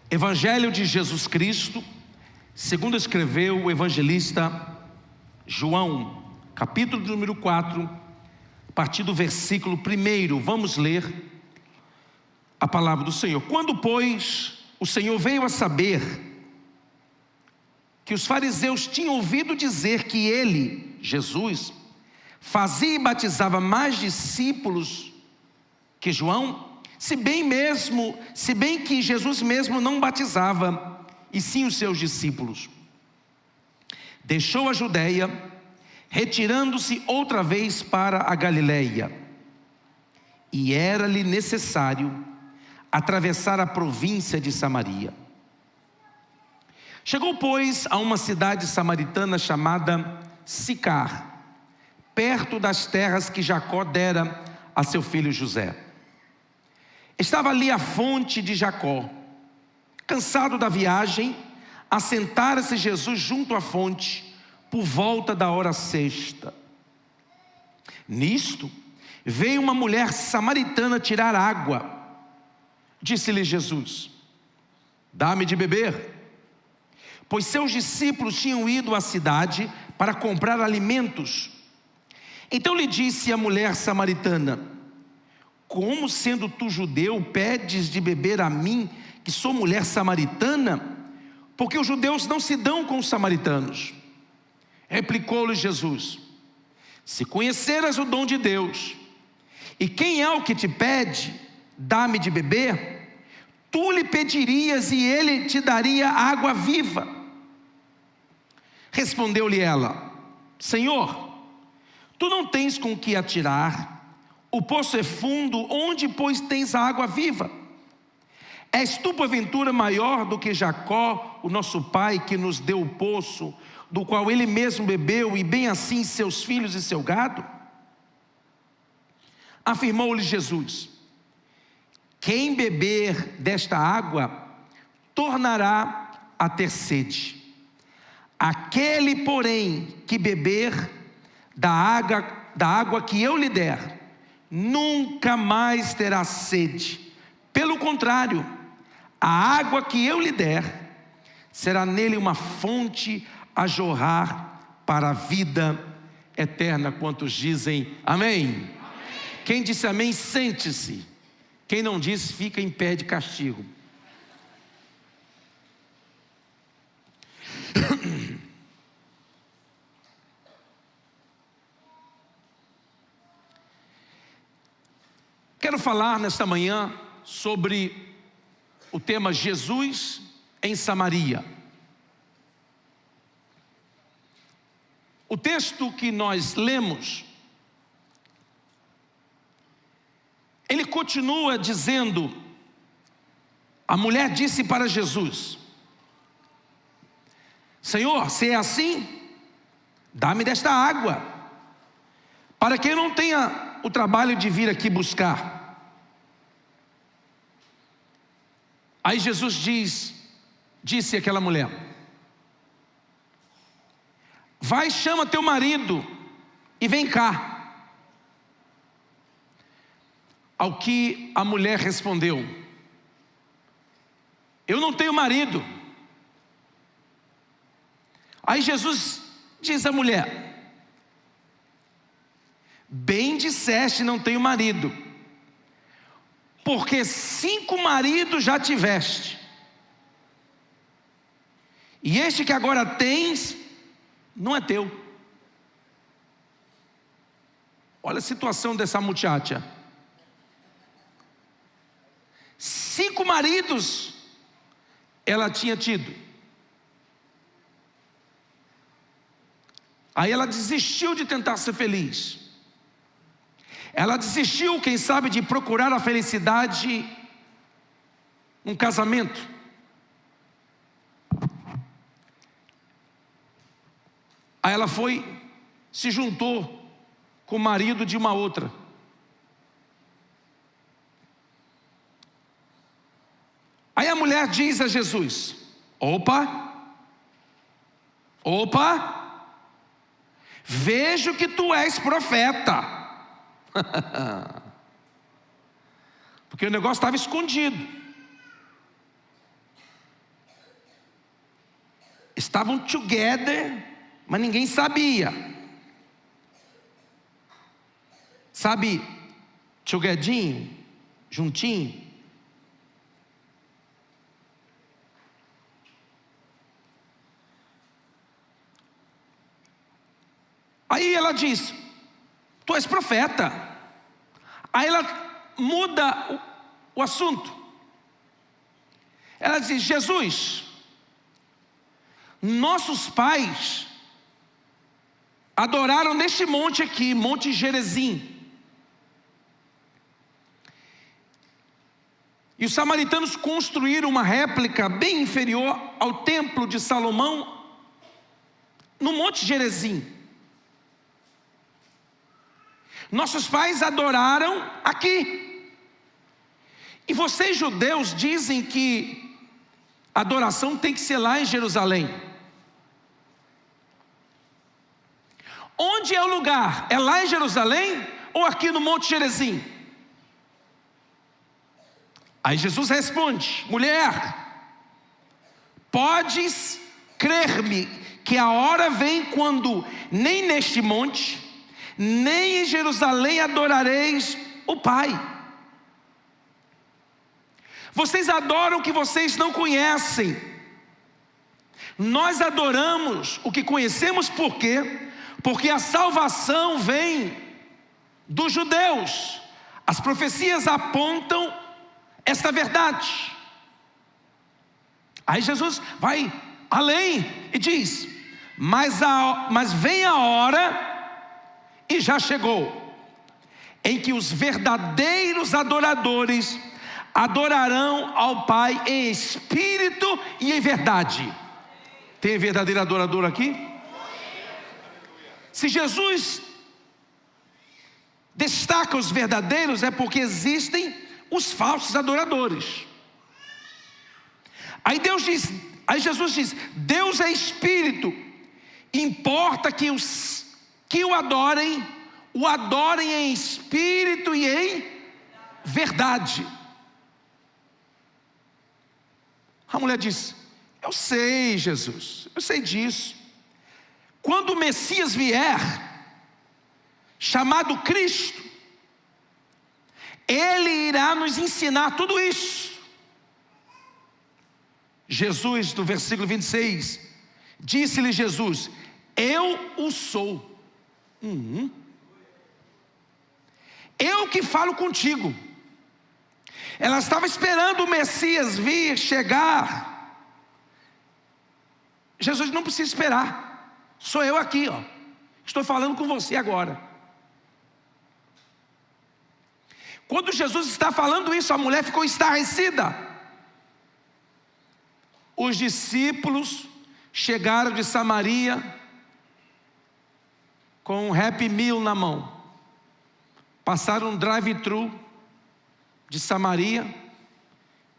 Evangelho de Jesus Cristo, segundo escreveu o evangelista João, capítulo número 4, a partir do versículo 1, vamos ler a palavra do Senhor. Quando, pois, o Senhor veio a saber que os fariseus tinham ouvido dizer que ele, Jesus, fazia e batizava mais discípulos que João, se bem que Jesus mesmo não batizava, e sim os seus discípulos, deixou a Judeia, retirando-se outra vez para a Galileia, e era-lhe necessário atravessar a província de Samaria. Chegou, pois, a uma cidade samaritana chamada Sicar, perto das terras que Jacó dera a seu filho José. Estava ali a fonte de Jacó. Cansado da viagem, assentara-se Jesus junto à fonte, por volta da hora sexta. Nisto, veio uma mulher samaritana tirar água. Disse-lhe Jesus: dá-me de beber. Pois seus discípulos tinham ido à cidade para comprar alimentos. Então lhe disse a mulher samaritana: como sendo tu judeu, pedes de beber a mim, que sou mulher samaritana? Porque os judeus não se dão com os samaritanos. Replicou-lhe Jesus: se conheceras o dom de Deus, e quem é o que te pede, dá-me de beber, tu lhe pedirias e ele te daria água viva. Respondeu-lhe ela: Senhor, tu não tens com que atirar, o poço é fundo, onde pois tens a água viva? És tu porventura maior do que Jacó, o nosso pai, que nos deu o poço, do qual ele mesmo bebeu, e bem assim seus filhos e seu gado? Afirmou-lhe Jesus: quem beber desta água, tornará a ter sede. Aquele, porém, que beber da água que eu lhe der, nunca mais terá sede. Pelo contrário, a água que eu lhe der, será nele uma fonte a jorrar para a vida eterna. Quantos dizem amém? Amém. Quem disse amém, sente-se. Quem não disse, fica em pé de castigo. Quero falar nesta manhã sobre o tema Jesus em Samaria. O texto que nós lemos, ele continua dizendo: a mulher disse para Jesus: Senhor, se é assim, dá-me desta água, para que eu não tenha o trabalho de vir aqui buscar. Aí Jesus disse àquela mulher: vai, chama teu marido e vem cá. Ao que a mulher respondeu: eu não tenho marido. Aí Jesus diz à mulher: bem disseste, não tenho marido, porque 5 maridos já tiveste, e este que agora tens não é teu. Olha a situação dessa muchacha. 5 maridos ela tinha tido. Aí ela desistiu de tentar ser feliz. Ela desistiu, quem sabe, de procurar a felicidade num casamento. Aí ela se juntou com o marido de uma outra. Aí a mulher diz a Jesus: opa, vejo que tu és profeta. Porque o negócio estava escondido. estavam together, mas ninguém sabia. Sabe, together, juntinho? Aí ela diz: tu és profeta. Aí ela muda o assunto. Ela diz: Jesus, nossos pais adoraram neste monte aqui, Monte Gerizim. E os samaritanos construíram uma réplica bem inferior ao templo de Salomão no Monte Gerizim. Nossos pais adoraram aqui. E vocês judeus dizem que a adoração tem que ser lá em Jerusalém. Onde é o lugar? É lá em Jerusalém ou aqui no Monte Gerizim? Aí Jesus responde: mulher, podes crer-me que a hora vem quando nem neste monte, nem em Jerusalém adorareis o Pai. Vocês adoram o que vocês não conhecem. Nós adoramos o que conhecemos. Por quê? Porque a salvação vem dos judeus. As profecias apontam esta verdade. Aí Jesus vai além e diz: mas vem a hora, e já chegou, em que os verdadeiros adoradores adorarão ao Pai em espírito e em verdade. Tem verdadeiro adorador aqui? Se Jesus destaca os verdadeiros, é porque existem os falsos adoradores. Aí Jesus diz: Deus é espírito, importa que os que o adorem em espírito e em verdade. A mulher diz: eu sei, Jesus, eu sei disso. Quando o Messias vier, chamado Cristo, Ele irá nos ensinar tudo isso. Jesus, no versículo 26, disse-lhe Jesus: eu o sou. Eu que falo contigo. Ela estava esperando o Messias vir, chegar. Jesus não precisa esperar. Sou eu aqui, ó. Estou falando com você agora. Quando Jesus está falando isso, a mulher ficou estarrecida. Os discípulos chegaram de Samaria com um Happy Meal na mão. Passaram um drive-thru de Samaria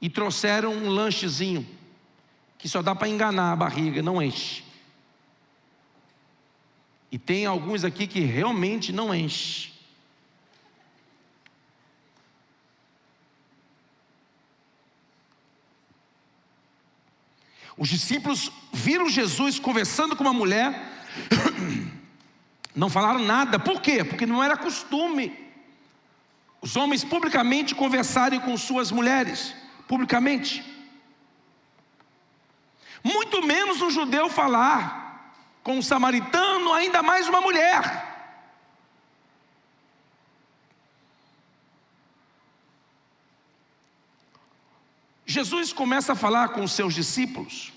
e trouxeram um lanchezinho que só dá para enganar a barriga, não enche. E tem alguns aqui que realmente não enche. Os discípulos viram Jesus conversando com uma mulher, não falaram nada. Por quê? Porque não era costume os homens publicamente conversarem com suas mulheres, publicamente. Muito menos um judeu falar com um samaritano, ainda mais uma mulher. Jesus começa a falar com os seus discípulos.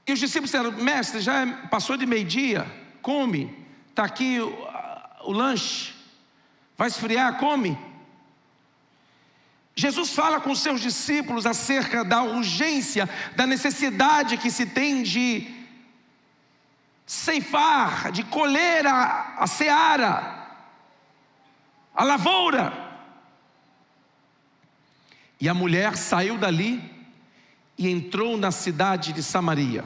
E os discípulos disseram: mestre, já passou de meio-dia, come, está aqui o lanche, vai esfriar, come. Jesus fala com os seus discípulos acerca da urgência, da necessidade que se tem de ceifar, de colher a seara, a lavoura. E a mulher saiu dali e entrou na cidade de Samaria.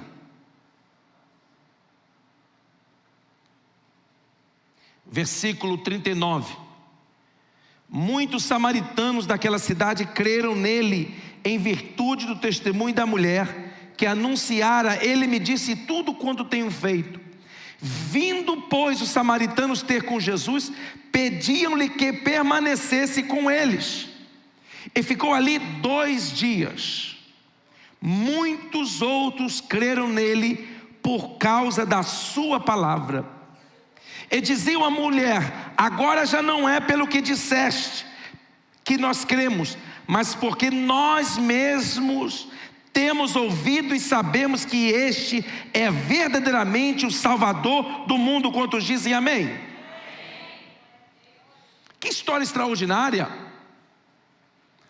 Versículo 39. Muitos samaritanos daquela cidade creram nele em virtude do testemunho da mulher, que anunciara: ele me disse tudo quanto tenho feito. Vindo, pois, os samaritanos ter com Jesus, pediam-lhe que permanecesse com eles. E ficou ali 2 dias. Muitos outros creram nele por causa da sua palavra. E diziam à mulher: agora já não é pelo que disseste que nós cremos, mas porque nós mesmos temos ouvido e sabemos que este é verdadeiramente o Salvador do mundo. Quantos dizem amém? Que história extraordinária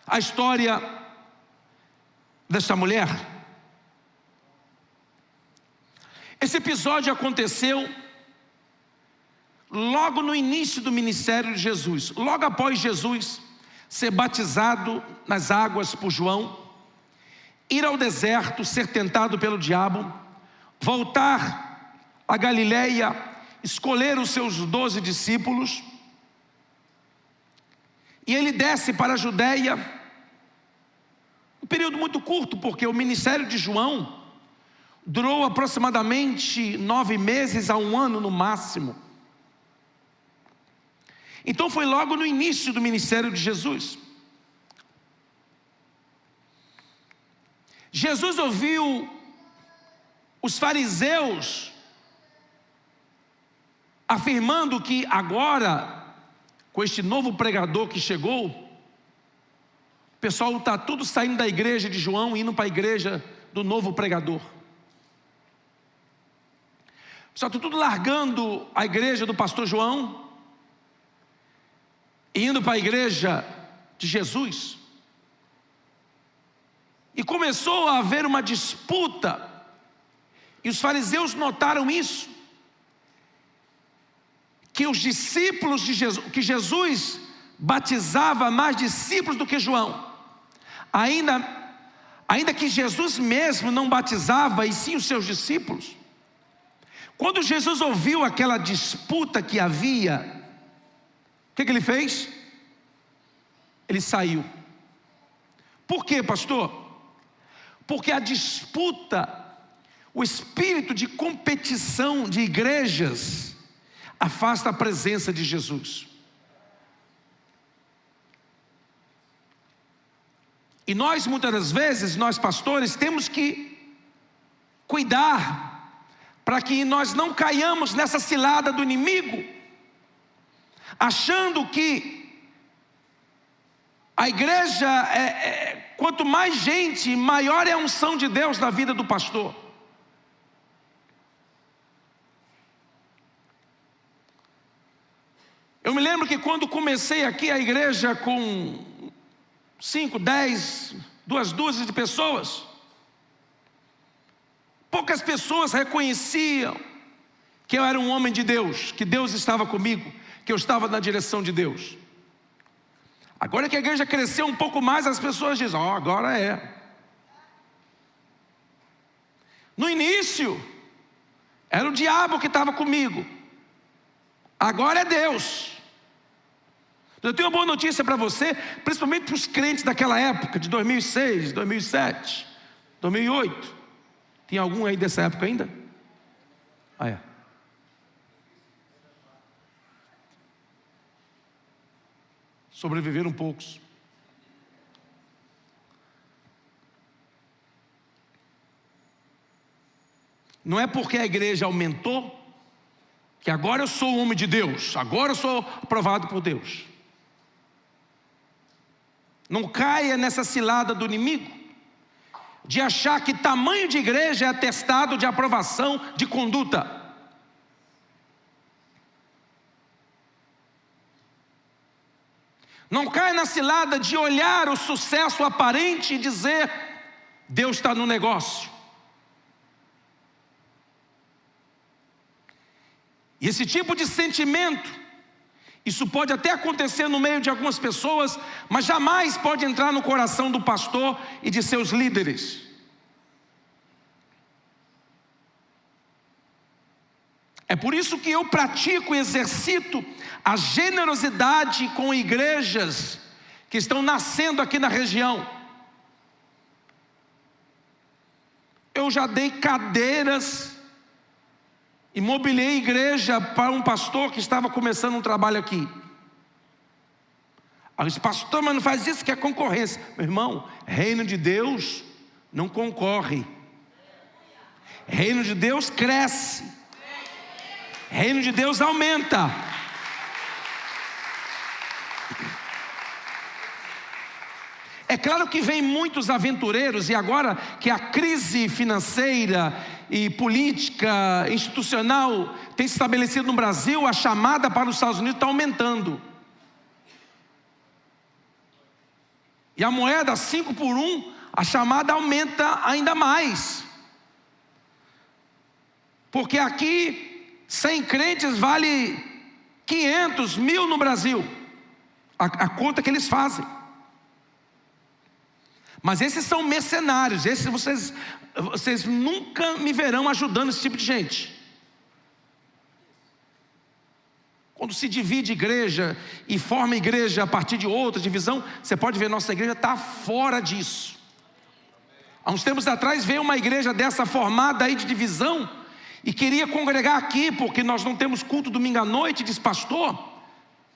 a história desta mulher. Esse episódio aconteceu logo no início do ministério de Jesus, logo após Jesus ser batizado nas águas por João, ir ao deserto, ser tentado pelo diabo, voltar a Galileia, escolher os seus 12 discípulos, e ele desce para a Judeia, um período muito curto, porque o ministério de João durou aproximadamente 9 meses a 1 ano no máximo. Então foi logo no início do ministério de Jesus. Jesus ouviu os fariseus afirmando que agora, com este novo pregador que chegou, o pessoal está tudo saindo da igreja de João e indo para a igreja do novo pregador. O pessoal está tudo largando a igreja do pastor João e indo para a igreja de Jesus. E começou a haver uma disputa, e os fariseus notaram isso, que os discípulos de Jesus, que Jesus batizava mais discípulos do que João, ainda que Jesus mesmo não batizava, e sim os seus discípulos. Quando Jesus ouviu aquela disputa que havia, o que ele fez? Ele saiu. Por quê, pastor? Porque a disputa, o espírito de competição de igrejas, afasta a presença de Jesus. E nós, muitas das vezes, nós pastores, temos que cuidar para que nós não caiamos nessa cilada do inimigo, achando que a igreja, quanto mais gente, maior é a unção de Deus na vida do pastor. Eu me lembro que quando comecei aqui a igreja com 5, 10, 2 dúzias de pessoas, poucas pessoas reconheciam que eu era um homem de Deus, que Deus estava comigo, que eu estava na direção de Deus. Agora que a igreja cresceu um pouco mais, as pessoas dizem: agora é. No início, era o diabo que estava comigo, agora é Deus. Eu tenho uma boa notícia para você, principalmente para os crentes daquela época, de 2006, 2007, 2008. Tem algum aí dessa época ainda? É. Sobreviveram poucos. Não é porque a igreja aumentou que agora eu sou um homem de Deus, agora eu sou aprovado por Deus. Não caia nessa cilada do inimigo de achar que tamanho de igreja é atestado de aprovação de conduta. Não caia na cilada de olhar o sucesso aparente e dizer: Deus está no negócio. E esse tipo de sentimento, isso pode até acontecer no meio de algumas pessoas, mas jamais pode entrar no coração do pastor e de seus líderes. É por isso que eu pratico e exercito a generosidade com igrejas que estão nascendo aqui na região. Eu já dei cadeiras e mobiliei igreja para um pastor que estava começando um trabalho aqui. Aí eu disse: pastor, mas não faz isso que é concorrência. Meu irmão, reino de Deus não concorre. Reino de Deus cresce. Reino de Deus aumenta. É claro que vem muitos aventureiros, e agora que a crise financeira e política, institucional tem se estabelecido no Brasil, a chamada para os Estados Unidos está aumentando. E a moeda 5 por 1, a chamada aumenta ainda mais. Porque aqui 100 crentes vale 500, 1000 no Brasil. A conta que eles fazem. Mas esses são mercenários. Esses vocês nunca me verão ajudando esse tipo de gente. Quando se divide igreja e forma igreja a partir de outra divisão, você pode ver, nossa igreja está fora disso. Há uns tempos atrás veio uma igreja dessa formada aí de divisão e queria congregar aqui, porque nós não temos culto domingo à noite. Diz: pastor,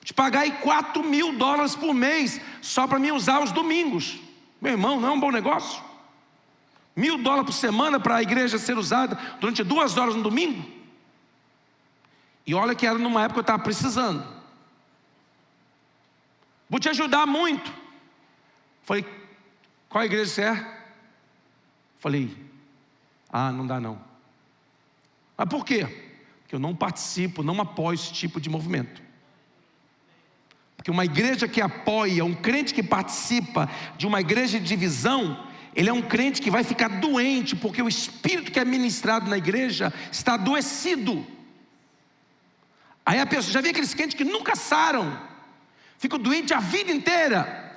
te pagar aí $4.000 por mês só para mim usar os domingos. Meu irmão, não é um bom negócio? $1.000 por semana para a igreja ser usada durante 2 horas no domingo? E olha que era numa época que eu estava precisando. Vou te ajudar muito. Falei: qual igreja você é? Falei: não dá não. Mas por quê? Porque eu não participo, não apoio esse tipo de movimento. Porque uma igreja que apoia, um crente que participa de uma igreja de divisão, ele é um crente que vai ficar doente, porque o espírito que é ministrado na igreja está adoecido. Aí a pessoa, já vi aqueles crentes que nunca saram, ficam doentes a vida inteira,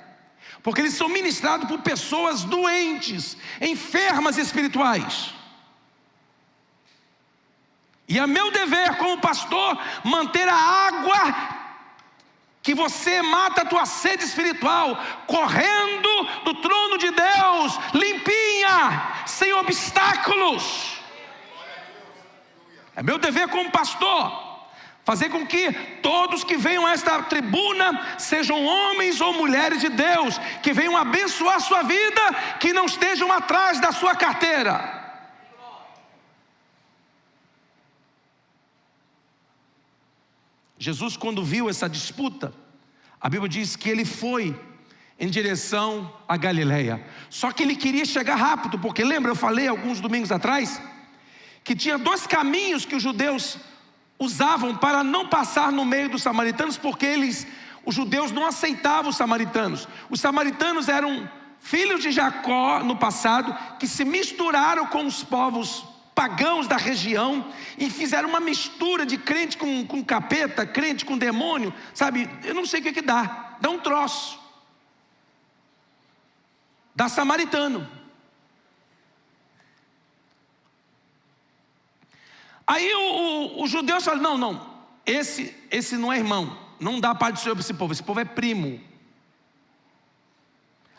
porque eles são ministrados por pessoas doentes, enfermas espirituais. E é meu dever como pastor manter a água que você mata a tua sede espiritual, correndo do trono de Deus, limpinha, sem obstáculos. É meu dever como pastor fazer com que todos que venham a esta tribuna sejam homens ou mulheres de Deus, que venham abençoar a sua vida, que não estejam atrás da sua carteira. Jesus, quando viu essa disputa, a Bíblia diz que ele foi em direção a Galileia. Só que ele queria chegar rápido, porque lembra, eu falei alguns domingos atrás, que tinha 2 caminhos que os judeus usavam para não passar no meio dos samaritanos, porque os judeus não aceitavam os samaritanos. Os samaritanos eram filhos de Jacó no passado, que se misturaram com os povos pagãos da região e fizeram uma mistura de crente com capeta, crente com demônio, sabe? Eu não sei o que dá um troço, dá samaritano. Aí os judeus falam: não, esse não é irmão, não dá paz do Senhor para esse povo é primo.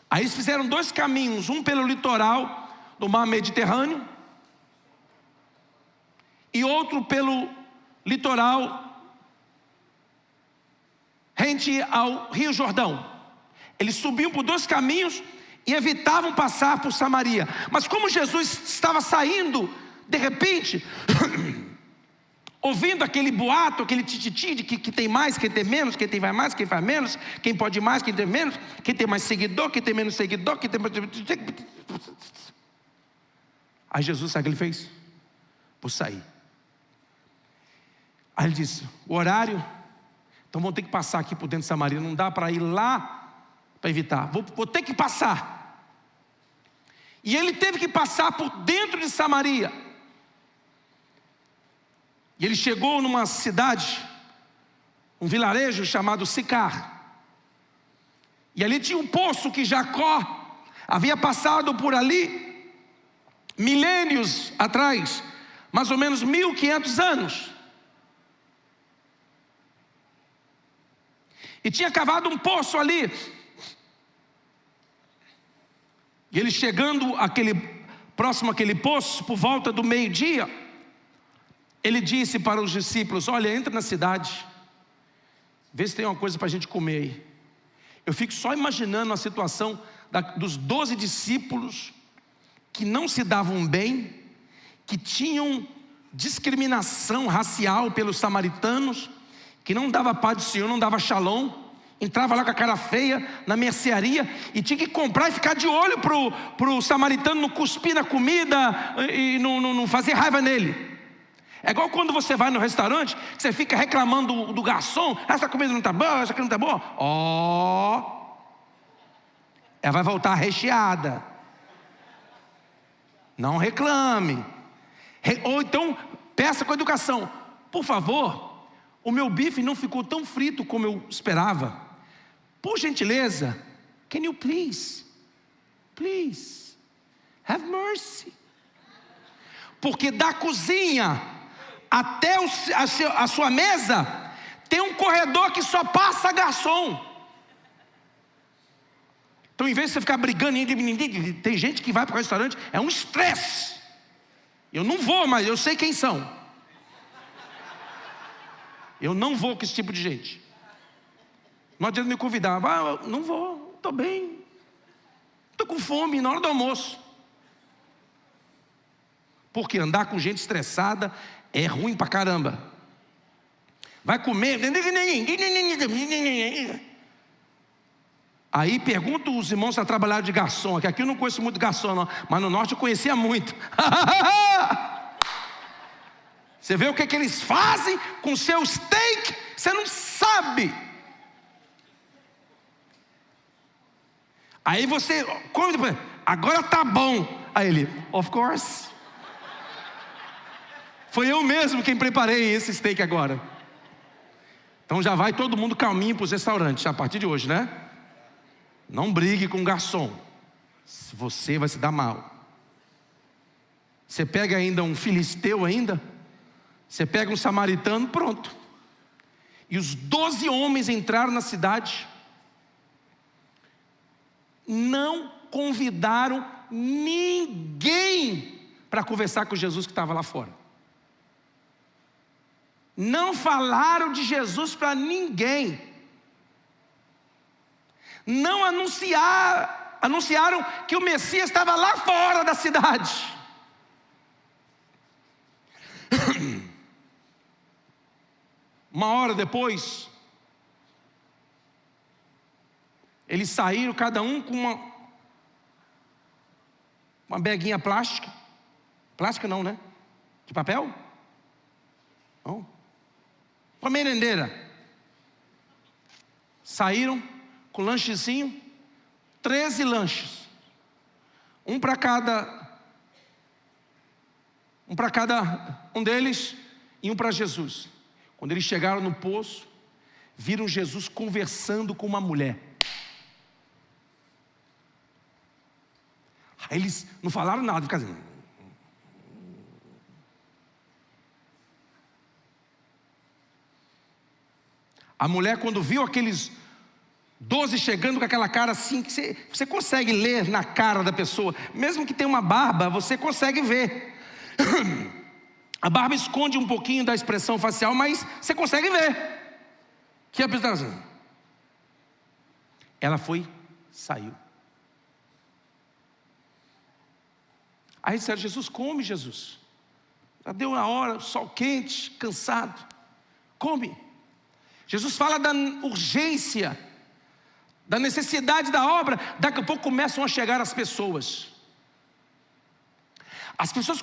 Aí eles fizeram 2 caminhos, um pelo litoral do mar Mediterrâneo, e outro pelo litoral rente ao Rio Jordão. Eles subiam por 2 caminhos e evitavam passar por Samaria. Mas como Jesus estava saindo, de repente, ouvindo aquele boato, aquele tititi de que tem mais, quem tem menos, quem tem vai mais, quem faz menos, quem pode mais, quem tem menos, quem tem mais seguidor, quem tem menos seguidor, quem tem mais... Aí Jesus, sabe o que ele fez? Vou sair. Aí ele disse: o horário, então vou ter que passar aqui por dentro de Samaria, não dá para ir lá para evitar, vou ter que passar. E ele teve que passar por dentro de Samaria. E ele chegou numa cidade, um vilarejo chamado Sicar. E ali tinha um poço que Jacó havia passado por ali milênios atrás, mais ou menos 1500 anos. E tinha cavado um poço ali. E ele chegando àquele próximo àquele poço, por volta do meio-dia, ele disse para os discípulos: olha, entra na cidade, vê se tem uma coisa para a gente comer aí. Eu fico só imaginando a situação dos 12 discípulos que não se davam bem, que tinham discriminação racial pelos samaritanos, que não dava paz do Senhor, não dava shalom, entrava lá com a cara feia na mercearia e tinha que comprar e ficar de olho pro samaritano não cuspir na comida e não fazer raiva nele. É igual quando você vai no restaurante, você fica reclamando do garçom: essa comida não está boa, essa aqui não está boa. Ela vai voltar recheada. Não reclame. Ou então, peça com educação: por favor, o meu bife não ficou tão frito como eu esperava. Por gentileza, can you please have mercy. Porque da cozinha até a sua mesa tem um corredor que só passa garçom. Então, em vez de você ficar brigando, tem gente que vai para o restaurante, é um estresse. Eu não vou, mas eu sei quem são. Eu não vou com esse tipo de gente. Não adianta me convidar. Não vou, estou bem, estou com fome na hora do almoço. Porque andar com gente estressada é ruim pra caramba. Vai comer. Aí pergunto os irmãos a trabalhar de garçom. Que aqui eu não conheço muito garçom não, mas no norte eu conhecia muito. Você vê o que eles fazem com o seu steak, você não sabe. Aí você come depois: agora tá bom. Aí ele: of course. Foi eu mesmo quem preparei esse steak agora. Então já vai todo mundo calminho para os restaurantes a partir de hoje, né? Não brigue com o garçom, você vai se dar mal. Você pega ainda um filisteu ainda, você pega um samaritano, pronto. E os 12 homens entraram na cidade, não convidaram ninguém para conversar com Jesus que estava lá fora. Não falaram de Jesus para ninguém. Não anunciaram que o Messias estava lá fora da cidade. Uma hora depois, eles saíram, cada um com uma beguinha plástica. Plástica não, né? De papel? Não. Uma merendeira. Saíram com lanchezinho, 13 lanches. Um para cada um deles e um para Jesus. Quando eles chegaram no poço, viram Jesus conversando com uma mulher. Aí eles não falaram nada, ficaram assim. A mulher, quando viu aqueles 12 chegando com aquela cara assim, que você consegue ler na cara da pessoa, mesmo que tenha uma barba, você consegue ver. A barba esconde um pouquinho da expressão facial, mas você consegue ver que a pessoa assim. Ela saiu. Aí disseram: Jesus, come, Jesus. Já deu a hora, sol quente, cansado. Come. Jesus fala da urgência, da necessidade da obra. Daqui a pouco começam a chegar as pessoas. As pessoas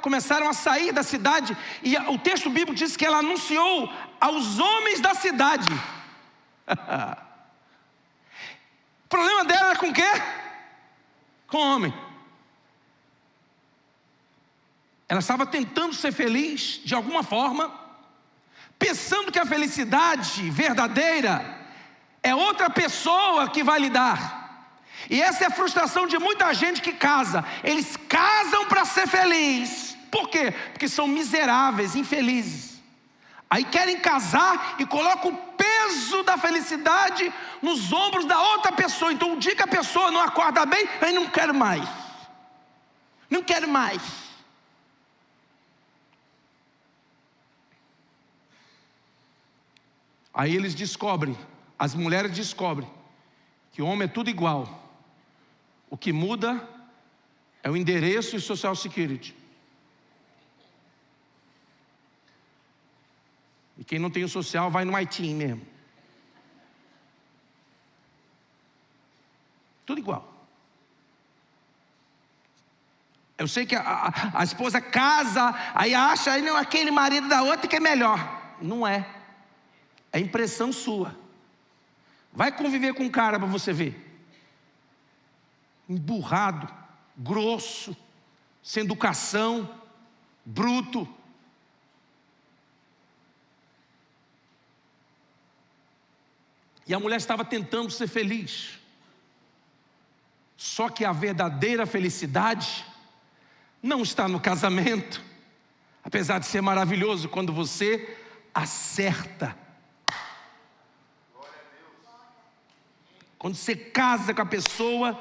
começaram a sair da cidade. E o texto bíblico diz que ela anunciou aos homens da cidade. O problema dela era com o quê? Com o homem. Ela estava tentando ser feliz de alguma forma, pensando que a felicidade verdadeira é outra pessoa que vai lhe dar. E essa é a frustração de muita gente que casa. Eles casam para ser feliz. Por quê? Porque são miseráveis, infelizes. Aí querem casar e colocam o peso da felicidade nos ombros da outra pessoa. Então o dia que a pessoa não acorda bem, aí não quero mais. Não quero mais. Aí eles descobrem, as mulheres descobrem, que o homem é tudo igual. O que muda é o endereço e Social Security. E quem não tem o social vai no Haiti mesmo. Tudo igual. Eu sei que a esposa casa, aí acha, aí não, aquele marido da outra que é melhor. Não é. É impressão sua. Vai conviver com um cara para você ver. Emburrado, grosso, sem educação, bruto. E a mulher estava tentando ser feliz. Só que a verdadeira felicidade não está no casamento. Apesar de ser maravilhoso quando você acerta. Quando você casa com a pessoa,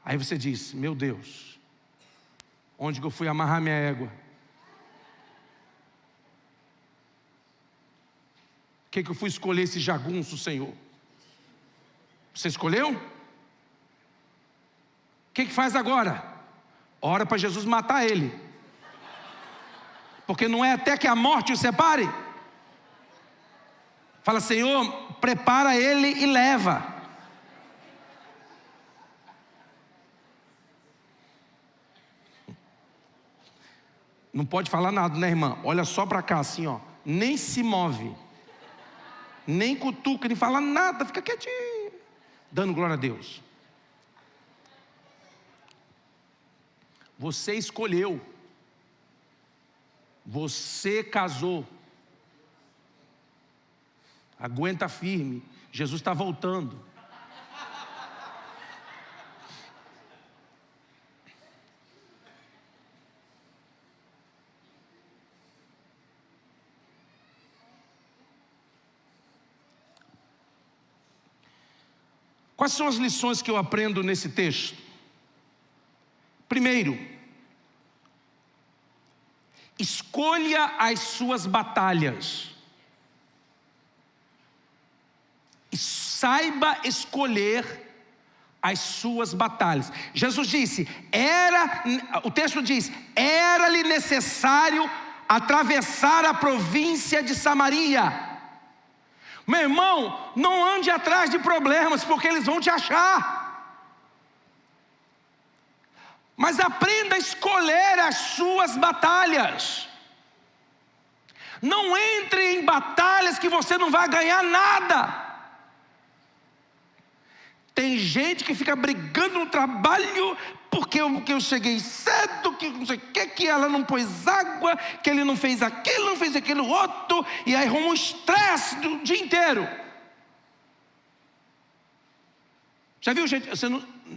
aí você diz, meu Deus, onde que eu fui amarrar minha égua? O que eu fui escolher esse jagunço, Senhor? Você escolheu? O que faz agora? Ora para Jesus matar ele. Porque não é até que a morte o separe. Fala, Senhor, prepara ele e leva. Não pode falar nada, né, irmã? Olha só para cá assim, ó. Nem se move. Nem cutuca, nem fala nada, fica quietinho. Dando glória a Deus. Você escolheu. Você casou. Aguenta firme. Jesus está voltando. Quais são as lições que eu aprendo nesse texto? Primeiro, escolha as suas batalhas. E saiba escolher as suas batalhas. Jesus disse, o texto diz, era-lhe necessário atravessar a província de Samaria. Meu irmão, não ande atrás de problemas, porque eles vão te achar. Mas aprenda a escolher as suas batalhas. Não entre em batalhas que você não vai ganhar nada. Tem gente que fica brigando no trabalho porque eu cheguei cedo, que não sei o que ela não pôs água, que ele não fez aquilo, não fez aquilo outro, e aí arruma um estresse do dia inteiro. Já viu gente, você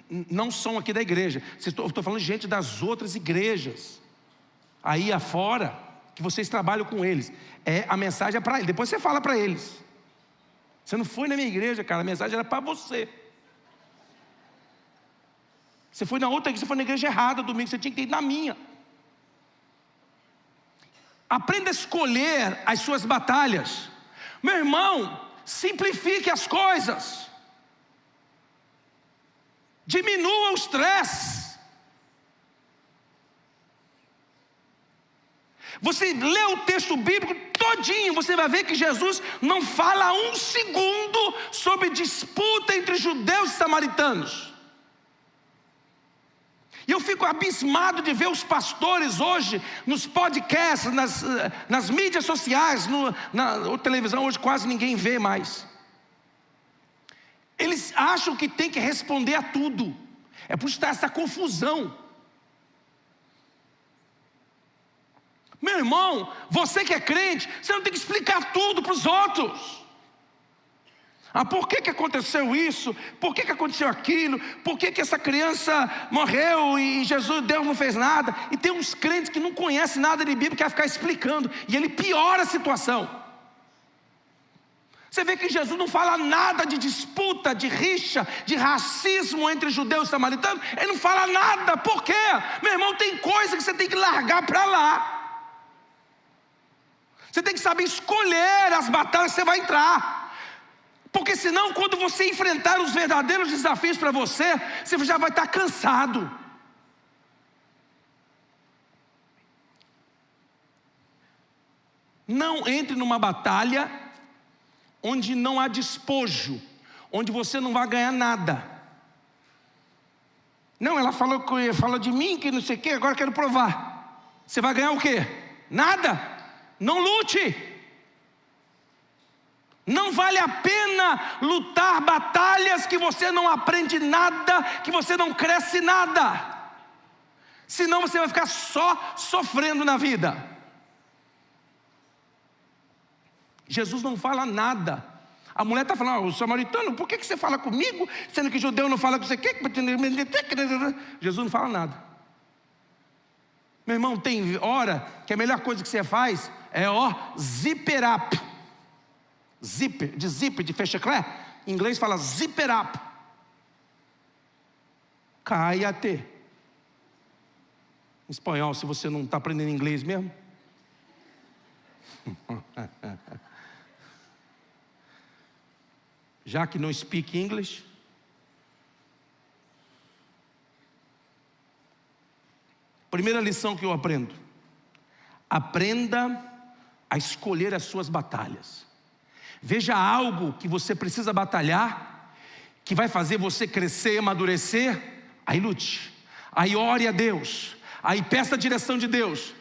não são aqui da igreja, estou falando de gente das outras igrejas, aí afora, que vocês trabalham com eles, a mensagem é para eles, depois você fala para eles. Você não foi na minha igreja, cara, a mensagem era para você. Você foi na outra igreja, você foi na igreja errada domingo, você tinha que ir na minha. Aprenda a escolher as suas batalhas. Meu irmão, simplifique as coisas. Diminua o estresse. Você lê o texto bíblico todinho, você vai ver que Jesus não fala um segundo sobre disputa entre judeus e samaritanos. E eu fico abismado de ver os pastores hoje, nos podcasts, nas mídias sociais, na televisão hoje quase ninguém vê mais. Eles acham que tem que responder a tudo. É por isso que está essa confusão. Meu irmão, você que é crente, você não tem que explicar tudo para os outros. Por que aconteceu isso? Por que aconteceu aquilo? Por que essa criança morreu e Deus não fez nada? E tem uns crentes que não conhecem nada de Bíblia, que quer ficar explicando, e ele piora a situação. Você vê que Jesus não fala nada de disputa, de rixa, de racismo entre judeus e samaritanos. Ele não fala nada. Por quê? Meu irmão, tem coisa que você tem que largar para lá. Você tem que saber escolher as batalhas que você vai entrar. Porque senão, quando você enfrentar os verdadeiros desafios para você, você já vai estar cansado. Não entre numa batalha onde não há despojo, onde você não vai ganhar nada. Não, ela falou de mim, que não sei o quê, agora eu quero provar. Você vai ganhar o quê? Nada. Não lute. Não vale a pena lutar batalhas que você não aprende nada, que você não cresce nada. Senão você vai ficar só sofrendo na vida. Jesus não fala nada. A mulher está falando, o samaritano, por que você fala comigo, sendo que judeu não fala com você? Jesus não fala nada. Meu irmão, tem hora que a melhor coisa que você faz é zipper up. Zipper, de fecheclé. Em inglês fala zipper up. Caia-te. Em espanhol, se você não está aprendendo inglês mesmo. Já que não speak English. Primeira lição que eu aprendo: aprenda a escolher as suas batalhas. Veja algo que você precisa batalhar, que vai fazer você crescer, amadurecer, aí lute, aí ore a Deus, aí peça a direção de Deus.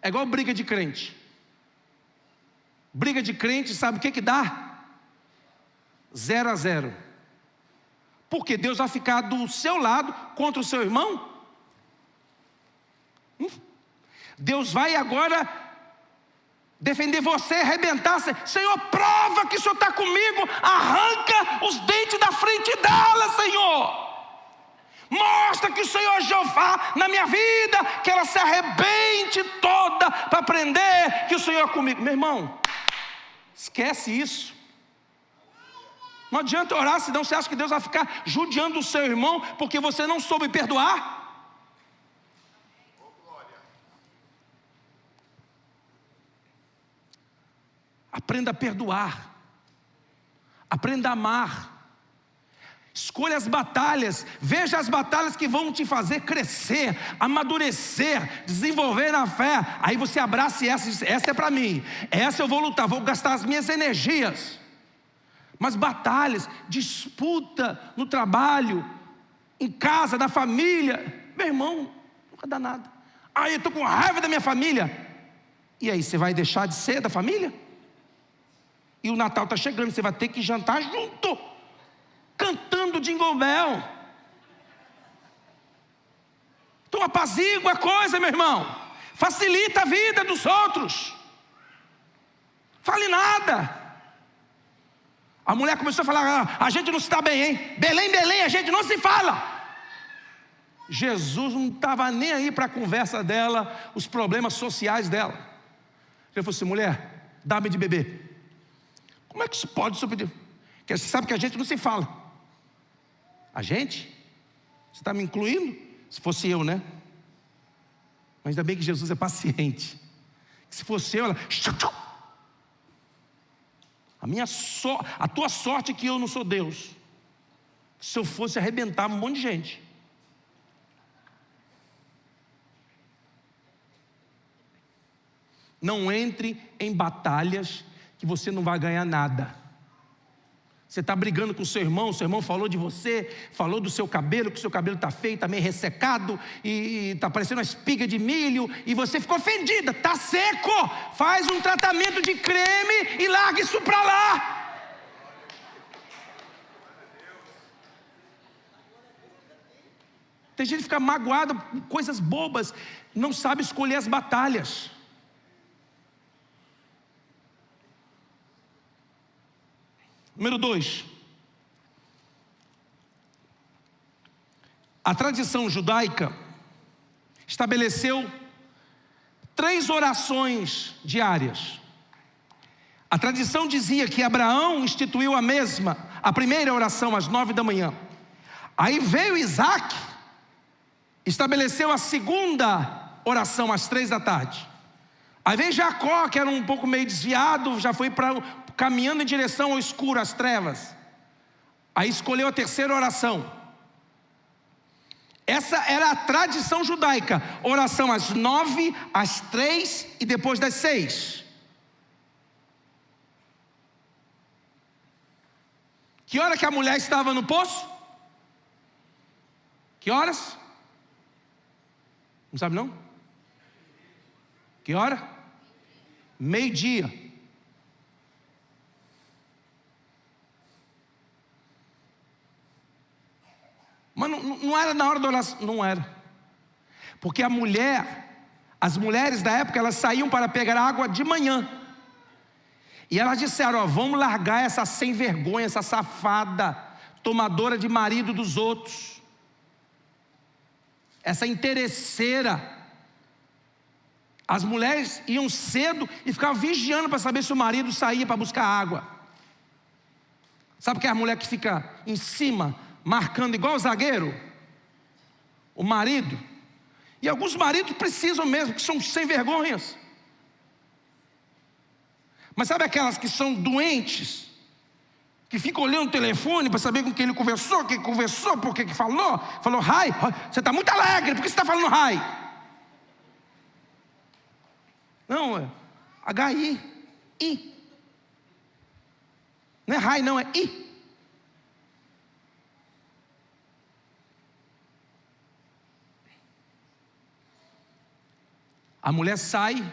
É igual briga de crente. Briga de crente, sabe o que dá? 0-0. Porque Deus vai ficar do seu lado contra o seu irmão? Deus vai agora defender você, arrebentar. Senhor, prova que o Senhor está comigo. Arranca os dentes da frente dela, Senhor. Mostra que o Senhor é Jeová na minha vida, que ela se arrebente toda para aprender que o Senhor é comigo. Meu irmão, esquece isso. Não adianta orar, senão você acha que Deus vai ficar judiando o seu irmão porque você não soube perdoar. Aprenda a perdoar. Aprenda a amar. Escolha as batalhas, veja as batalhas que vão te fazer crescer, amadurecer, desenvolver na fé. Aí você abraça essa é para mim, essa eu vou lutar, vou gastar as minhas energias. Mas batalhas, disputa no trabalho, em casa, na família, meu irmão, não vai dar nada. Eu estou com raiva da minha família. E aí, você vai deixar de ser da família? E o Natal está chegando, você vai ter que jantar junto, cantando Jingle Bell. Então apazigua a coisa, meu irmão. Facilita a vida dos outros. Fale nada. A mulher começou a falar, a gente não se dá bem, hein? Belém, a gente não se fala. Jesus não estava nem aí para a conversa dela, os problemas sociais dela. Ele falou assim, mulher, dá-me de beber. Como é que isso pode? Porque você sabe que a gente não se fala. A gente? Você está me incluindo? Se fosse eu, né? Mas ainda bem que Jesus é paciente. Se fosse eu, ela... A tua sorte é que eu não sou Deus. Se eu fosse, arrebentar um monte de gente. Não entre em batalhas que você não vai ganhar nada. Você está brigando com o seu irmão falou de você, falou do seu cabelo, que o seu cabelo está feio, está meio ressecado, e está parecendo uma espiga de milho, e você ficou ofendida, está seco, faz um tratamento de creme e larga isso para lá. Tem gente que fica magoada com coisas bobas, não sabe escolher as batalhas. Número 2, a tradição judaica estabeleceu 3 orações diárias. A tradição dizia que Abraão instituiu a primeira oração às 9 da manhã. Aí veio Isaac, estabeleceu a segunda oração às 3 da tarde. Aí veio Jacó, que era um pouco meio desviado, já foi caminhando em direção ao escuro, às trevas. Aí escolheu a terceira oração. Essa era a tradição judaica: oração às 9, às 3 e depois das 6. Que hora que a mulher estava no poço? Que horas? Não sabe não? Que hora? Meio-dia. Mas não era na hora da oração. Não era. Porque as mulheres da época, elas saíam para pegar água de manhã. E elas disseram: vamos largar essa sem vergonha, essa safada, tomadora de marido dos outros, essa interesseira. As mulheres iam cedo e ficavam vigiando para saber se o marido saía para buscar água. Sabe que é a mulher que fica em cima, marcando igual o zagueiro? O marido. E alguns maridos precisam mesmo, que são sem vergonhas. Mas sabe aquelas que são doentes, que ficam olhando o telefone para saber com quem ele conversou, quem conversou, por que falou? Falou hi, você está muito alegre, por que você está falando hi? Não, é H-I. Não é hi, não, é I. A mulher sai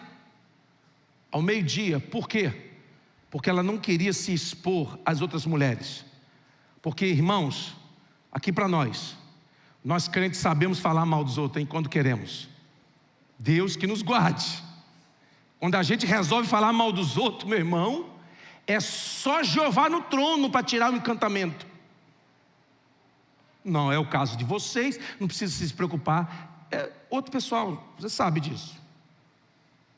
ao meio-dia. Por quê? Porque ela não queria se expor às outras mulheres. Porque, irmãos, aqui para nós crentes sabemos falar mal dos outros, hein, quando queremos. Deus que nos guarde. Quando a gente resolve falar mal dos outros, meu irmão, é só Jeová no trono para tirar o encantamento. Não é o caso de vocês, não precisa se preocupar. É outro pessoal, você sabe disso.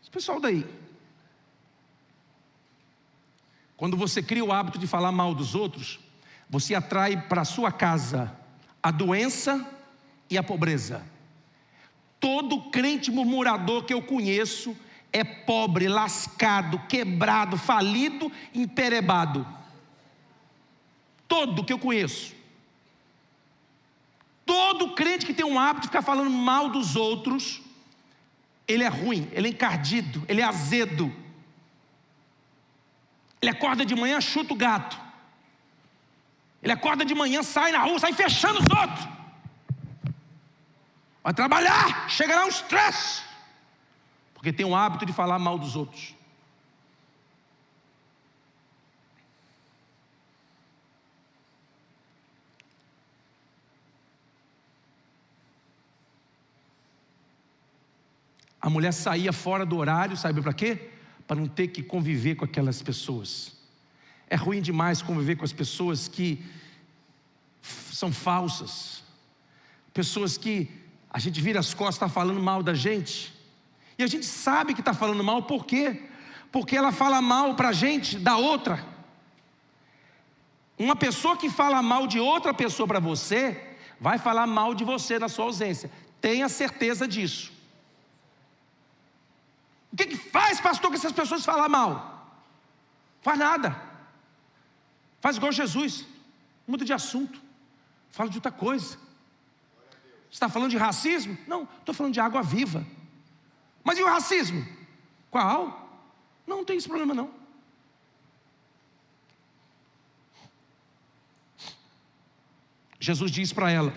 Esse pessoal daí. Quando você cria o hábito de falar mal dos outros, você atrai para a sua casa a doença e a pobreza. Todo crente murmurador que eu conheço é pobre, lascado, quebrado, falido, emperebado. Todo que eu conheço. Todo crente que tem um hábito de ficar falando mal dos outros, ele é ruim, ele é encardido, ele é azedo. Ele acorda de manhã, chuta o gato. Ele acorda de manhã, sai na rua, sai fechando os outros. Vai trabalhar, chega lá um estresse. Porque tem o hábito de falar mal dos outros. A mulher saía fora do horário, sabe para quê? Para não ter que conviver com aquelas pessoas. É ruim demais conviver com as pessoas que são falsas. Pessoas que a gente vira as costas, está falando mal da gente. E a gente sabe que está falando mal, por quê? Porque ela fala mal para a gente da outra. Uma pessoa que fala mal de outra pessoa para você, vai falar mal de você na sua ausência. Tenha certeza disso. O que faz, pastor, que essas pessoas falam mal? Faz nada. Faz igual Jesus. Muda de assunto. Fala de outra coisa. Você está falando de racismo? Não, estou falando de água viva. Mas e o racismo? Qual? Não tem esse problema não. Jesus diz para ela: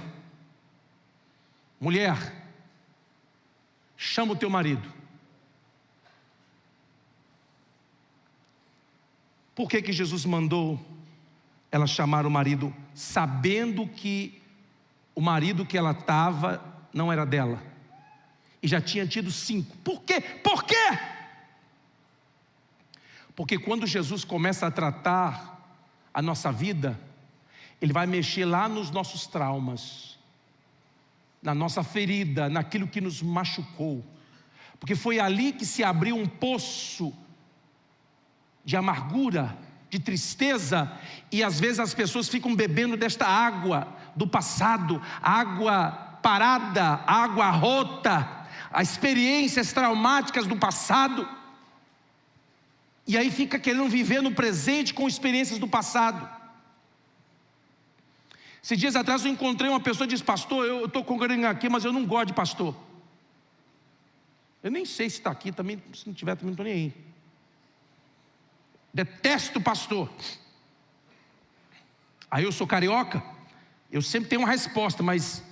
mulher, chama o teu marido. Por que Jesus mandou ela chamar o marido, sabendo que o marido que ela estava não era dela? E já tinha tido 5. Por quê? Por quê? Porque quando Jesus começa a tratar a nossa vida, Ele vai mexer lá nos nossos traumas, na nossa ferida, naquilo que nos machucou. Porque foi ali que se abriu um poço de amargura, de tristeza, e às vezes as pessoas ficam bebendo desta água do passado, água parada, água rota, as experiências traumáticas do passado, e aí fica querendo viver no presente com experiências do passado. Esses dias atrás eu encontrei uma pessoa que disse: pastor, eu estou congregando aqui, mas eu não gosto de pastor. Eu nem sei se está aqui também, se não tiver também não estou nem aí. Detesto pastor. Aí eu sou carioca, eu sempre tenho uma resposta, mas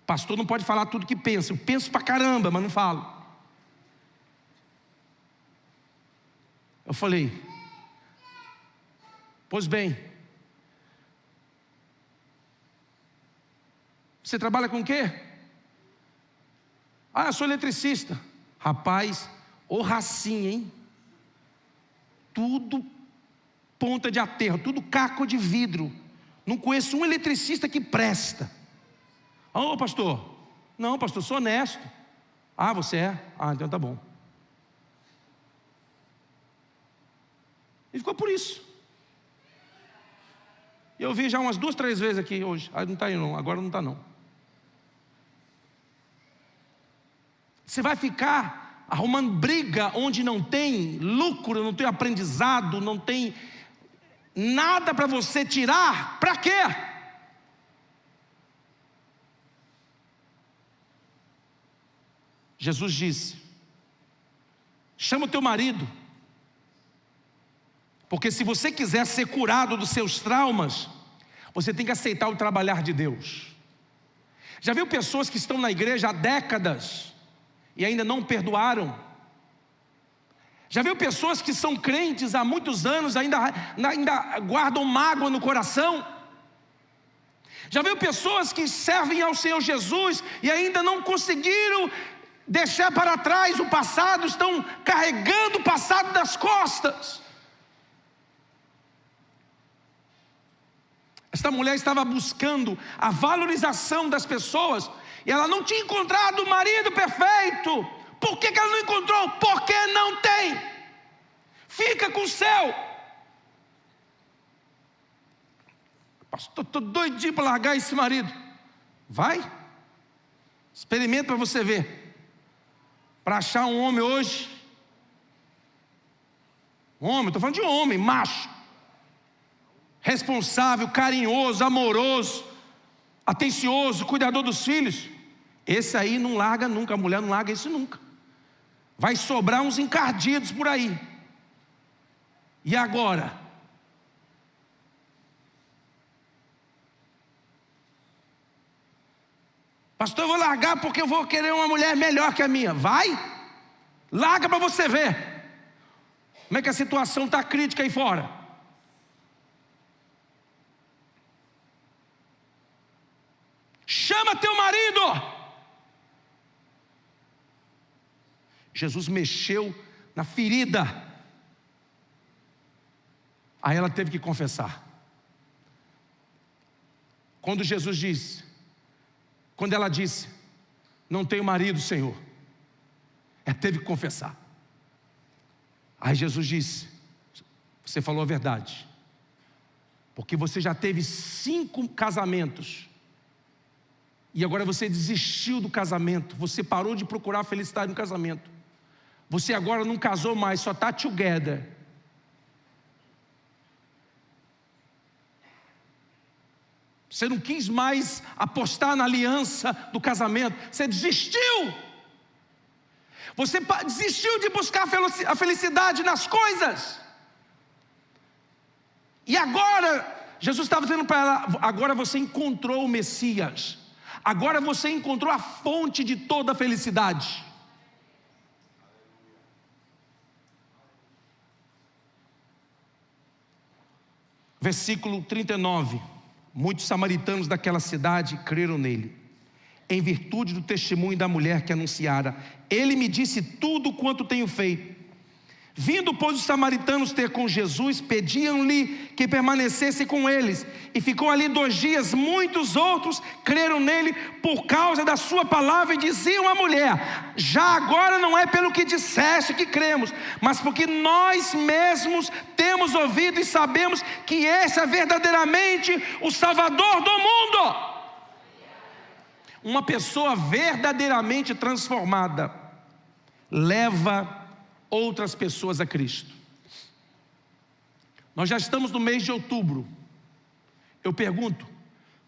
pastor não pode falar tudo que pensa. Eu penso pra caramba, mas não falo. Eu falei: pois bem, você trabalha com o quê? Ah, eu sou eletricista. Rapaz, ô racinha, hein? Tudo ponta de aterro, tudo caco de vidro. Não conheço um eletricista que presta. Ô pastor, não pastor, sou honesto. Ah, você é? Ah, então tá bom. E ficou por isso. Eu vi já umas 2, 3 vezes aqui hoje. Ah, não está aí não, agora não está não. Você vai ficar arrumando briga onde não tem lucro, não tem aprendizado, não tem nada para você tirar, para quê? Jesus disse: chama o teu marido, porque se você quiser ser curado dos seus traumas, você tem que aceitar o trabalhar de Deus. Já viu pessoas que estão na igreja há décadas e ainda não perdoaram? Já viu pessoas que são crentes há muitos anos, ainda guardam mágoa no coração? Já viu pessoas que servem ao Senhor Jesus e ainda não conseguiram deixar para trás o passado, estão carregando o passado das costas? Esta mulher estava buscando a valorização das pessoas e ela não tinha encontrado o marido perfeito. Por que ela não encontrou? Porque não tem. Fica com o seu. Pastor, estou doidinho para largar esse marido. Vai, experimenta para você ver. Para achar um homem hoje, estou falando de homem, macho, responsável, carinhoso, amoroso, atencioso, cuidador dos filhos, esse aí não larga nunca, a mulher não larga isso nunca. Vai sobrar uns encardidos por aí. E agora? Pastor, eu vou largar porque eu vou querer uma mulher melhor que a minha. Vai, larga para você ver como é que a situação está crítica aí fora. Chama teu marido. Jesus mexeu na ferida. Aí ela teve que confessar. Quando ela disse: não tenho marido, Senhor, ela teve que confessar. Aí Jesus disse: você falou a verdade, porque você já teve 5 casamentos, e agora você desistiu do casamento, você parou de procurar a felicidade no casamento, você agora não casou mais, só está together. Você não quis mais apostar na aliança do casamento, você desistiu. Você desistiu de buscar a felicidade nas coisas. E agora, Jesus estava dizendo para ela: agora você encontrou o Messias. Agora você encontrou a fonte de toda a felicidade. Versículo 39. Muitos samaritanos daquela cidade creram nele, em virtude do testemunho da mulher que anunciara: ele me disse tudo quanto tenho feito. Vindo, pois, os samaritanos ter com Jesus, pediam-lhe que permanecesse com eles. E ficou ali 2 dias. Muitos outros creram nele por causa da sua palavra. E diziam à mulher: já agora não é pelo que disseste que cremos, mas porque nós mesmos temos ouvido e sabemos que esse é verdadeiramente o Salvador do mundo. Uma pessoa verdadeiramente transformada leva outras pessoas a Cristo. Nós já estamos no mês de outubro. Eu pergunto: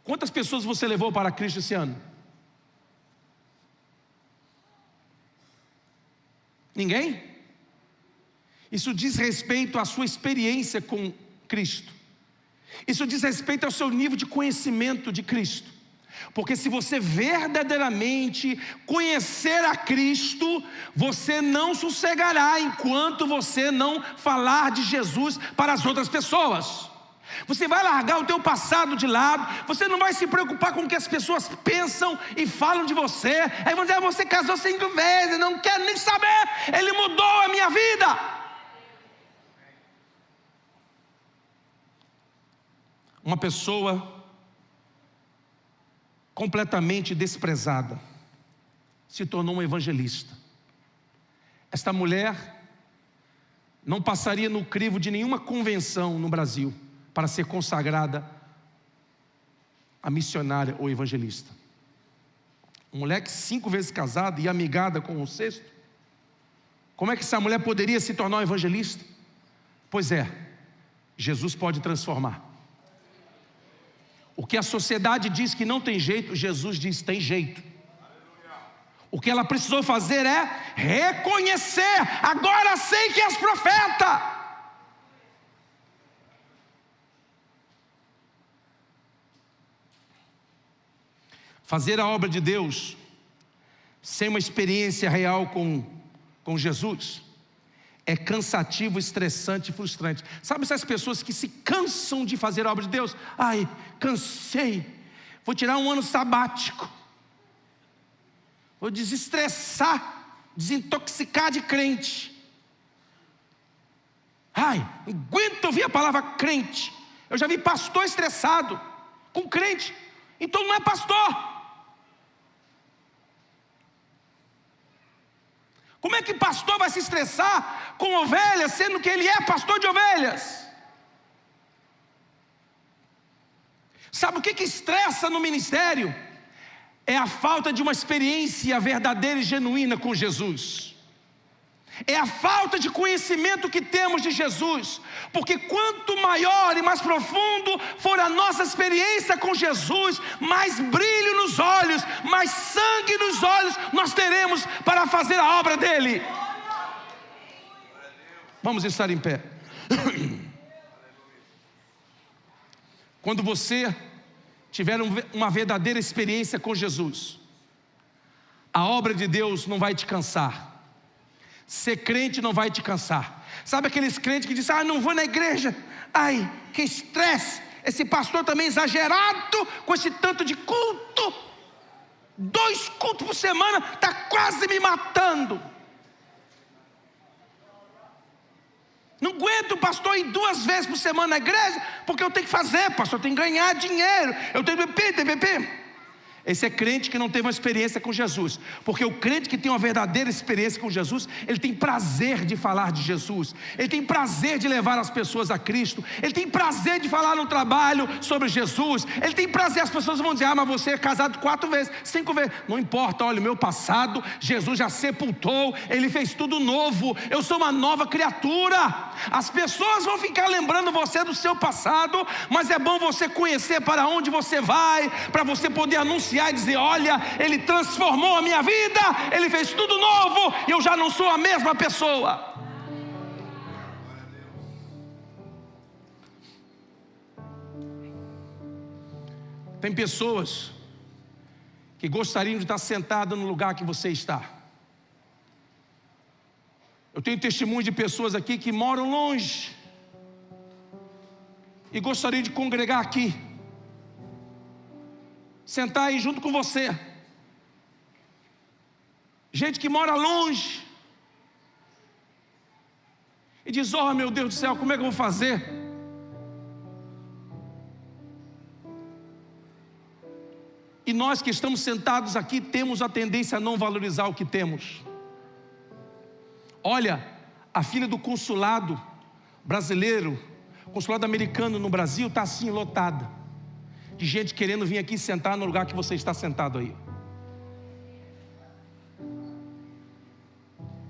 quantas pessoas você levou para Cristo esse ano? Ninguém? Isso diz respeito à sua experiência com Cristo. Isso diz respeito ao seu nível de conhecimento de Cristo. Porque se você verdadeiramente conhecer a Cristo, você não sossegará enquanto você não falar de Jesus para as outras pessoas. Você vai largar o teu passado de lado. Você não vai se preocupar com o que as pessoas pensam e falam de você. Aí vão dizer: você casou 5 vezes, não quero nem saber, ele mudou a minha vida. Uma pessoa completamente desprezada se tornou um evangelista. Esta mulher não passaria no crivo de nenhuma convenção no Brasil para ser consagrada a missionária ou evangelista. Uma mulher que 5 vezes casada e amigada com o 6º, como é que essa mulher poderia se tornar um evangelista? Pois é, Jesus pode transformar. O que a sociedade diz que não tem jeito, Jesus diz: tem jeito. O que ela precisou fazer é reconhecer: agora sei que és profeta. Fazer a obra de Deus sem uma experiência real com Jesus é cansativo, estressante e frustrante. Sabe essas pessoas que se cansam de fazer a obra de Deus? Ai, cansei, vou tirar um ano sabático, vou desestressar, desintoxicar de crente. Ai, não aguento ouvir a palavra crente. Eu já vi pastor estressado com crente, então não é pastor. Como é que pastor vai se estressar com ovelhas, sendo que ele é pastor de ovelhas? Sabe o que estressa no ministério? É a falta de uma experiência verdadeira e genuína com Jesus. É a falta de conhecimento que temos de Jesus. Porque quanto maior e mais profundo for a nossa experiência com Jesus, mais brilho nos olhos, mais sangue nos olhos nós teremos para fazer a obra dele. Vamos estar em pé. Quando você tiver uma verdadeira experiência com Jesus, a obra de Deus não vai te cansar. Ser crente não vai te cansar. Sabe aqueles crentes que dizem: não vou na igreja, ai, que estresse, esse pastor também exagerado com esse tanto de culto, 2 cultos por semana, está quase me matando. Não aguento o pastor ir 2 vezes por semana na igreja, porque eu tenho que fazer, pastor, eu tenho que ganhar dinheiro, eu tenho TPP. Esse é crente que não teve uma experiência com Jesus. Porque o crente que tem uma verdadeira experiência com Jesus, ele tem prazer de falar de Jesus, ele tem prazer de levar as pessoas a Cristo, ele tem prazer de falar no trabalho sobre Jesus, ele tem prazer. As pessoas vão dizer: mas você é casado 4 vezes, 5 vezes. Não importa, olha, o meu passado Jesus já sepultou, ele fez tudo novo, eu sou uma nova criatura. As pessoas vão ficar lembrando você do seu passado, mas é bom você conhecer para onde você vai, para você poder anunciar e dizer: olha, ele transformou a minha vida, ele fez tudo novo, e eu já não sou a mesma pessoa. Tem pessoas que gostariam de estar sentadas no lugar que você está. Eu tenho testemunho de pessoas aqui que moram longe e gostariam de congregar aqui, sentar aí junto com você. Gente que mora longe, diz: oh meu Deus do céu, como é que eu vou fazer? E nós que estamos sentados aqui temos a tendência a não valorizar o que temos. Olha, a fila do consulado brasileiro, consulado americano no Brasil, está assim lotada, de gente querendo vir aqui sentar no lugar que você está sentado aí.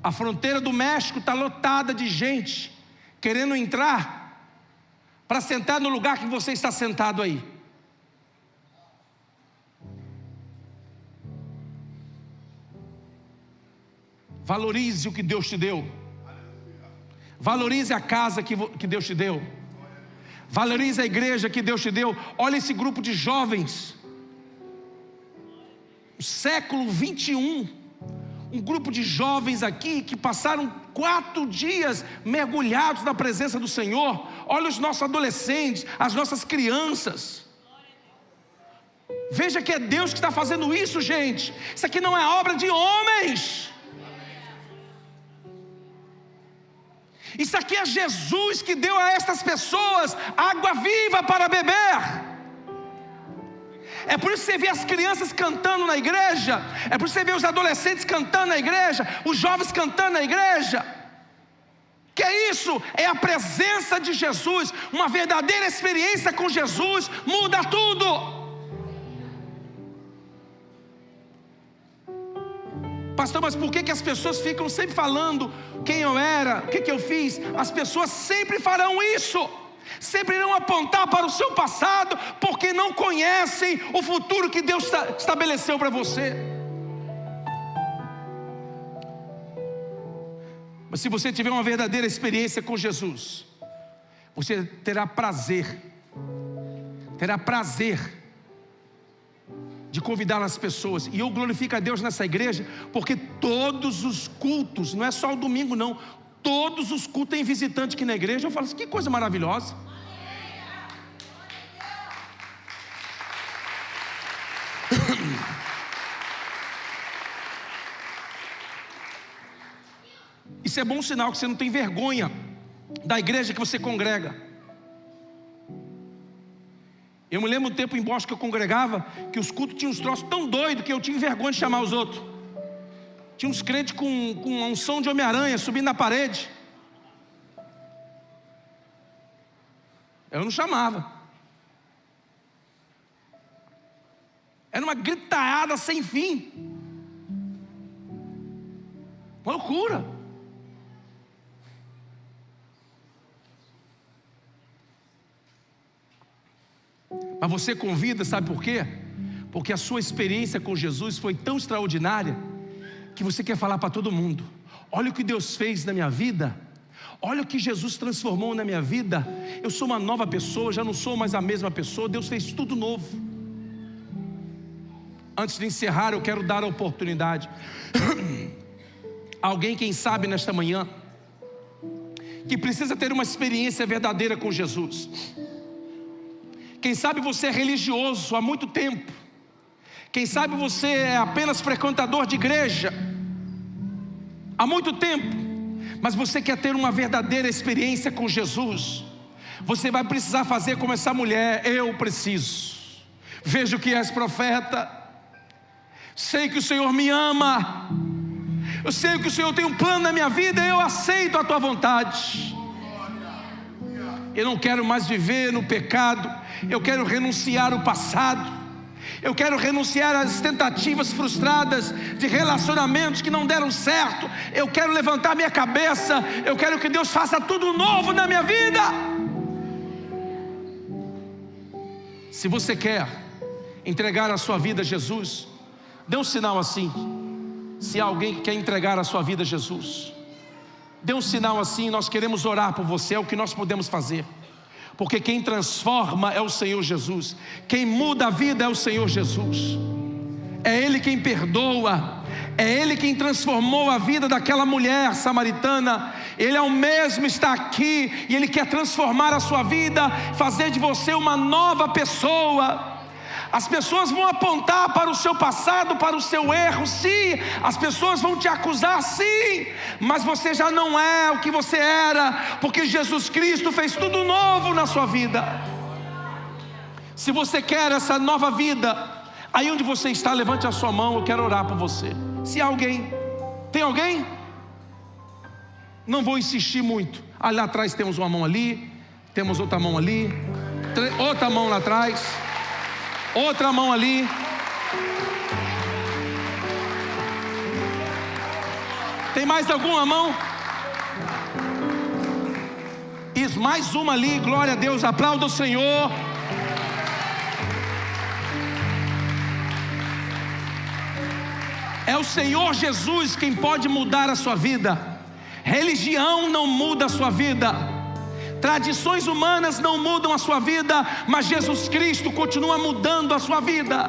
A fronteira do México está lotada de gente querendo entrar para sentar no lugar que você está sentado aí. Valorize o que Deus te deu. Valorize a casa que Deus te deu. Valorize a igreja que Deus te deu. Olha esse grupo de jovens, o século 21, um grupo de jovens aqui que passaram 4 dias mergulhados na presença do Senhor. Olha os nossos adolescentes, as nossas crianças. Veja que é Deus que está fazendo isso, gente. Isso aqui não é obra de homens. Isso aqui é Jesus que deu a estas pessoas água viva para beber. É por isso que você vê as crianças cantando na igreja. É por isso que você vê os adolescentes cantando na igreja, os jovens cantando na igreja. Que é isso? É a presença de Jesus. Uma verdadeira experiência com Jesus muda tudo. Pastor, mas por que as pessoas ficam sempre falando quem eu era, o que eu fiz? As pessoas sempre farão isso, sempre irão apontar para o seu passado, porque não conhecem o futuro que Deus estabeleceu para você. Mas se você tiver uma verdadeira experiência com Jesus, você terá prazer de convidar as pessoas. E eu glorifico a Deus nessa igreja, porque todos os cultos, não é só o domingo não, todos os cultos tem visitante aqui na igreja. Eu falo assim, que coisa maravilhosa. Isso é bom sinal, que você não tem vergonha da igreja que você congrega. Eu me lembro um tempo em Bosque que eu congregava, que os cultos tinham uns troços tão doidos que eu tinha vergonha de chamar os outros. Tinha uns crentes com uma unção de Homem-Aranha subindo na parede. Eu não chamava. Era uma gritada sem fim. Uma loucura. Mas você convida, sabe por quê? Porque a sua experiência com Jesus foi tão extraordinária que você quer falar para todo mundo: olha o que Deus fez na minha vida, olha o que Jesus transformou na minha vida. Eu sou uma nova pessoa, já não sou mais a mesma pessoa. Deus fez tudo novo. Antes de encerrar, eu quero dar a oportunidade a alguém, quem sabe nesta manhã, que precisa ter uma experiência verdadeira com Jesus. Quem sabe você é religioso há muito tempo. Quem sabe você é apenas frequentador de igreja há muito tempo, mas você quer ter uma verdadeira experiência com Jesus. Você vai precisar fazer como essa mulher: eu preciso. Vejo que és profeta, sei que o Senhor me ama, eu sei que o Senhor tem um plano na minha vida, eu aceito a tua vontade. Eu não quero mais viver no pecado, eu quero renunciar ao passado, eu quero renunciar às tentativas frustradas de relacionamentos que não deram certo. Eu quero levantar minha cabeça, eu quero que Deus faça tudo novo na minha vida. Se você quer entregar a sua vida a Jesus, dê um sinal assim. Se há alguém que quer entregar a sua vida a Jesus, dê um sinal assim. Nós queremos orar por você, é o que nós podemos fazer. Porque quem transforma é o Senhor Jesus. Quem muda a vida é o Senhor Jesus. É Ele quem perdoa. É Ele quem transformou a vida daquela mulher samaritana. Ele é o mesmo, está aqui, e Ele quer transformar a sua vida, fazer de você uma nova pessoa. As pessoas vão apontar para o seu passado, para o seu erro, sim. As pessoas vão te acusar, sim. Mas você já não é o que você era, porque Jesus Cristo fez tudo novo na sua vida. Se você quer essa nova vida, aí onde você está, levante a sua mão, eu quero orar por você. Se há alguém, tem alguém? Não vou insistir muito. Lá atrás temos uma mão ali, temos outra mão ali, outra mão lá atrás, outra mão ali. Tem mais alguma mão? Isso, mais uma ali, glória a Deus, aplauda o Senhor. É o Senhor Jesus quem pode mudar a sua vida. Religião não muda a sua vida, tradições humanas não mudam a sua vida, mas Jesus Cristo continua mudando a sua vida.